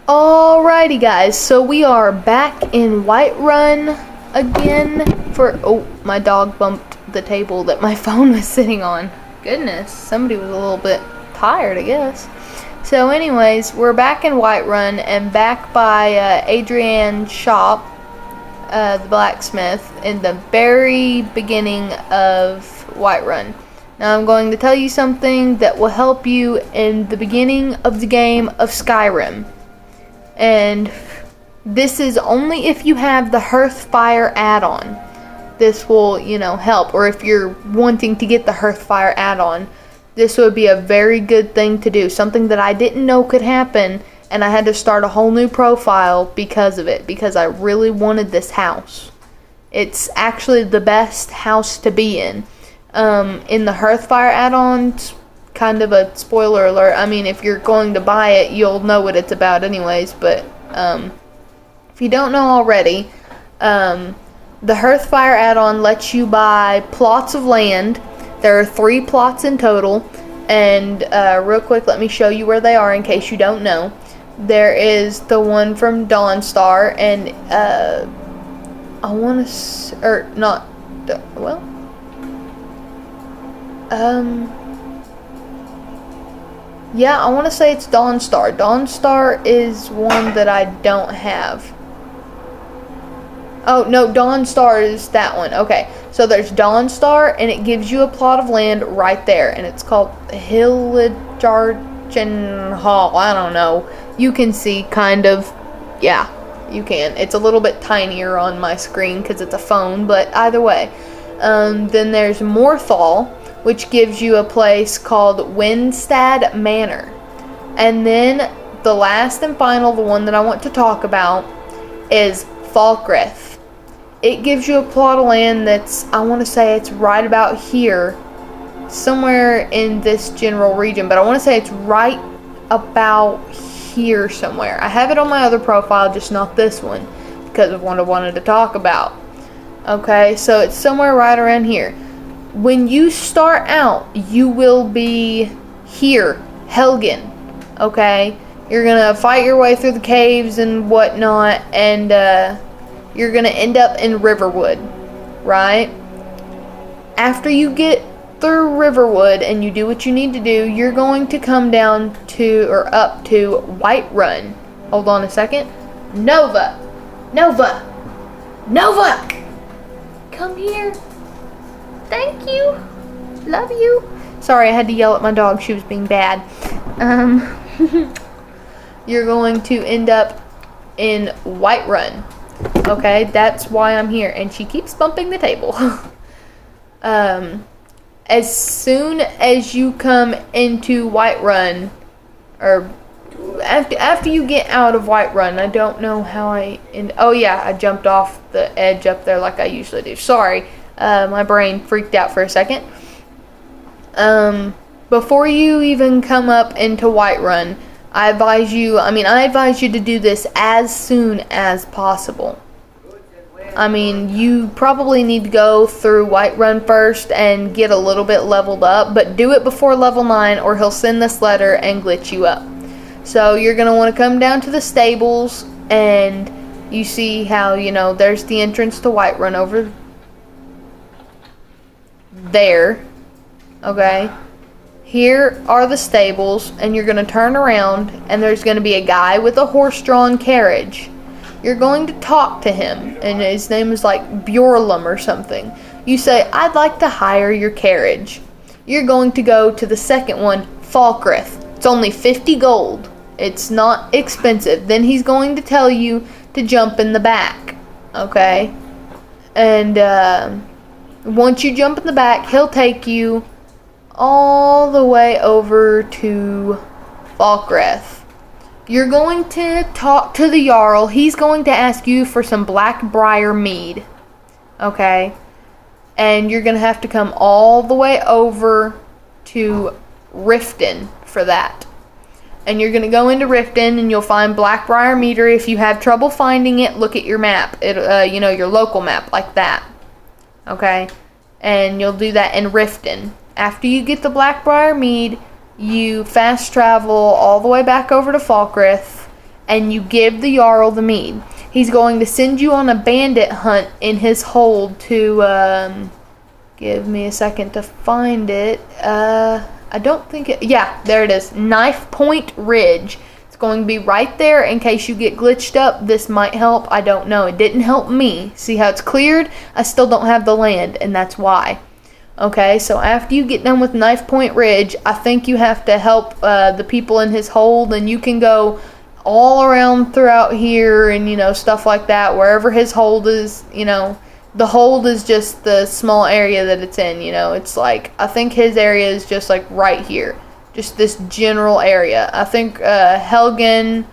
Alrighty guys, so we are back in Whiterun again for, oh, my dog bumped the table that my phone was sitting on. Goodness, somebody was a little bit tired, I guess. So anyways, we're back in Whiterun and back by Adrian's shop, the blacksmith, in the very beginning of Whiterun. Now I'm going to tell you something that will help you in the beginning of the game of Skyrim. And this is only if you have the Hearthfire add-on. This will, help. Or if you're wanting to get the Hearthfire add-on, this would be a very good thing to do. Something that I didn't know could happen, and I had to start a whole new profile because of it. Because I really wanted this house. It's actually the best house to be in. In the Hearthfire add-ons, kind of a spoiler alert. I mean, if you're going to buy it, you'll know what it's about anyways, but if you don't know already, the Hearthfire add-on lets you buy plots of land. There are 3 plots in total, and real quick, let me show you where they are in case you don't know. There is the one from Dawnstar, and I want to, or not, well, yeah, I want to say it's Dawnstar. Dawnstar is one that I don't have. Oh, no, Dawnstar is that one. Okay, so there's Dawnstar, and it gives you a plot of land right there, and it's called Hillijargen Hall. I don't know. You can see, kind of. Yeah, you can. It's a little bit tinier on my screen because it's a phone, but either way. Then there's Morthal, which gives you a place called Windstad Manor. And then the last and final, the one that I want to talk about, is Flakreath. It gives you a plot of land that's, I want to say it's right about here, somewhere in this general region, but I want to say it's right about here somewhere. I have it on my other profile, just not this one, because of what I wanted to talk about. Okay, so it's somewhere right around here. When you start out, you will be here, Helgen, okay? You're going to fight your way through the caves and whatnot, and you're going to end up in Riverwood, right? After you get through Riverwood and you do what you need to do, you're going to come down to, or up to, Whiterun. Hold on a second. Nova! Come here. Thank you. Love you. Sorry, I had to yell at my dog. She was being bad. You're going to end up in Whiterun. Okay, that's why I'm here. And she keeps bumping the table. As soon as you come into Whiterun, or after you get out of Whiterun, I don't know how oh yeah, I jumped off the edge up there like I usually do. Sorry. My brain freaked out for a second. Before you even come up into Whiterun, I advise you to do this as soon as possible. I mean, you probably need to go through Whiterun first and get a little bit leveled up, but do it before level 9 or he'll send this letter and glitch you up. So you're going to want to come down to the stables, and you see how, there's the entrance to Whiterun over there. Okay, here are the stables, and you're going to turn around and there's going to be a guy with a horse-drawn carriage. You're going to talk to him, and his name is like Bjorlum or something. You say, I'd like to hire your carriage. You're going to go to the second one, Flakreath. It's only 50 gold. It's not expensive. Then he's going to tell you to jump in the back. Okay, and once you jump in the back, he'll take you all the way over to Flakreath. You're going to talk to the Jarl. He's going to ask you for some Blackbriar mead. Okay? And you're going to have to come all the way over to Riften for that. And you're going to go into Riften and you'll find Blackbriar mead, or if you have trouble finding it, look at your map. Your local map, like that. Okay? And you'll do that in Riften. After you get the Blackbriar mead, you fast travel all the way back over to Flakreath, and you give the Jarl the mead. He's going to send you on a bandit hunt in his hold to, give me a second to find it. I don't think it, yeah, there it is. Knife Point Ridge. It's going to be right there in case you get glitched up. This might help. I don't know. It didn't help me. See how it's cleared? I still don't have the land, and that's why. Okay, so after you get done with Knife Point Ridge, I think you have to help the people in his hold, and you can go all around throughout here and, you know, stuff like that, wherever his hold is, you know. The hold is just the small area that it's in, you know. It's like, I think his area is just like right here. Just this general area. I think Helgen,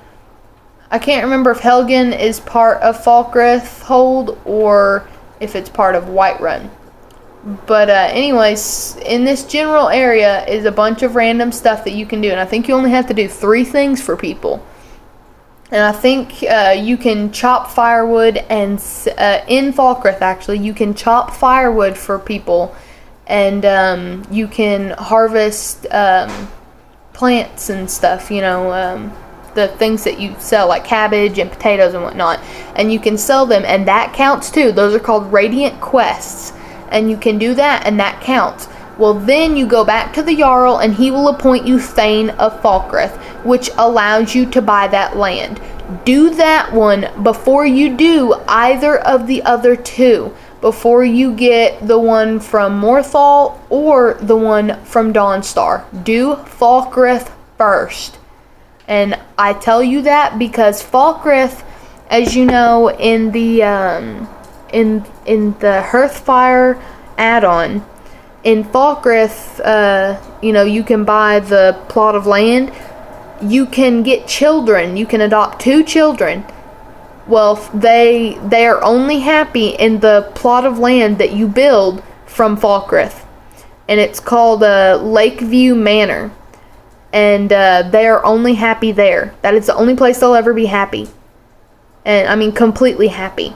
I can't remember if Helgen is part of Flakreath hold or if it's part of Whiterun. But anyways, in this general area is a bunch of random stuff that you can do. And I think you only have to do 3 things for people. And I think you can chop firewood, and in Flakreath actually, you can chop firewood for people, and you can harvest plants and stuff, you know, the things that you sell, like cabbage and potatoes and whatnot, and you can sell them, and that counts too. Those are called Radiant Quests, and you can do that, and that counts. Well, then you go back to the Jarl, and he will appoint you Thane of Flakreath, which allows you to buy that land. Do that one before you do either of the other 2. Before you get the one from Morthal or the one from Dawnstar. Do Flakreath first. And I tell you that because Flakreath, as you know, in the Hearthfire add-on, in Flakreath, you know, you can buy the plot of land. You can get children. You can adopt 2 children. Well, they are only happy in the plot of land that you build from Flakreath. And it's called Lakeview Manor. And they are only happy there. That is the only place they'll ever be happy. And I mean completely happy.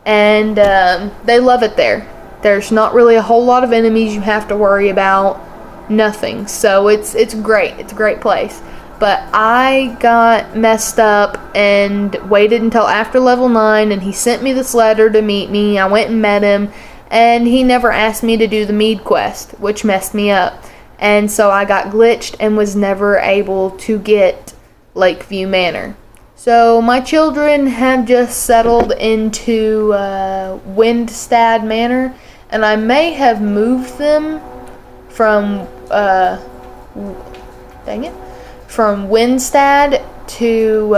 And they love it there. There's not really a whole lot of enemies you have to worry about. Nothing. So it's great. It's a great place. But I got messed up and waited until after level 9, and he sent me this letter to meet me. I went and met him, and he never asked me to do the Mead quest, which messed me up. And so I got glitched and was never able to get Lakeview Manor. So my children have just settled into Windstad Manor, and I may have moved them from from Windstad to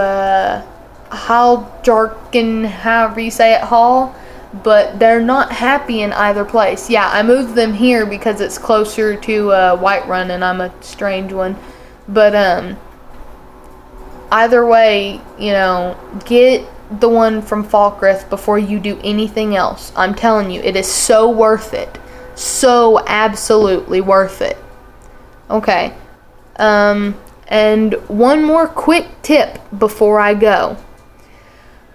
Haljarken, however you say it, Hall, but they're not happy in either place. Yeah, I moved them here because it's closer to Whiterun, and I'm a strange one. But either way, you know, get the one from Flakreath before you do anything else. I'm telling you, it is so worth it. So absolutely worth it. Okay. And one more quick tip before I go.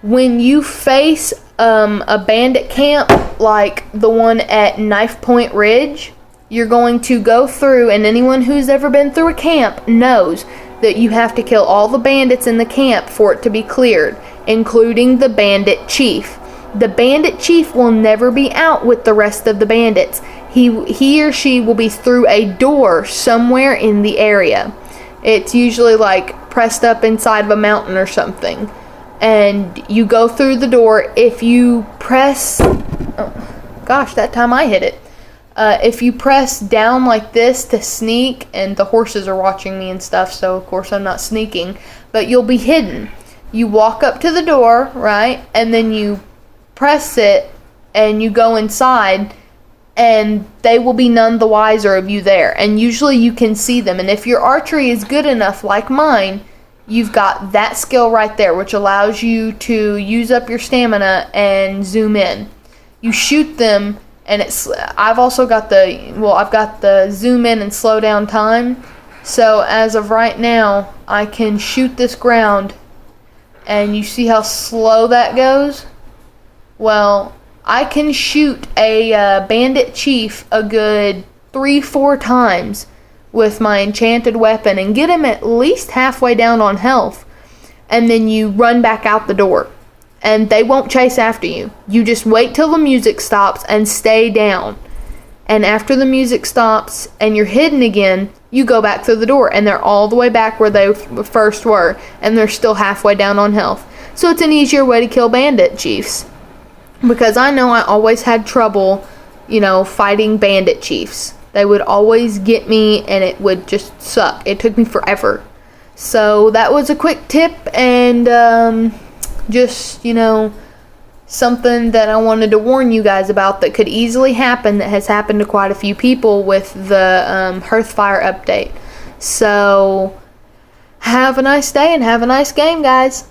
When you face a bandit camp like the one at Knife Point Ridge, you're going to go through, and anyone who's ever been through a camp knows that you have to kill all the bandits in the camp for it to be cleared, including the bandit chief. The bandit chief will never be out with the rest of the bandits. He or she will be through a door somewhere in the area. It's usually like pressed up inside of a mountain or something. And you go through the door. If you press... Oh, gosh, that time I hit it. If you press down like this to sneak, and the horses are watching me and stuff, so of course I'm not sneaking, but you'll be hidden. You walk up to the door, right, and then you press it, and you go inside, and they will be none the wiser of you there. And usually you can see them, and if your archery is good enough, like mine, you've got that skill right there, which allows you to use up your stamina and zoom in. You shoot them, and I've also got I've got the zoom in and slow down time. So as of right now, I can shoot this ground, and you see how slow that goes? Well, I can shoot a bandit chief a good 3-4 times with my enchanted weapon and get him at least halfway down on health. and then you run back out the door. And they won't chase after you. You just wait till the music stops and stay down. And after the music stops and you're hidden again, you go back through the door. And they're all the way back where they first were. And they're still halfway down on health. So it's an easier way to kill bandit chiefs. Because I know I always had trouble, fighting bandit chiefs. They would always get me and it would just suck. It took me forever. So that was a quick tip, and just, something that I wanted to warn you guys about that could easily happen, that has happened to quite a few people with the Hearthfire update. So, have a nice day and have a nice game, guys.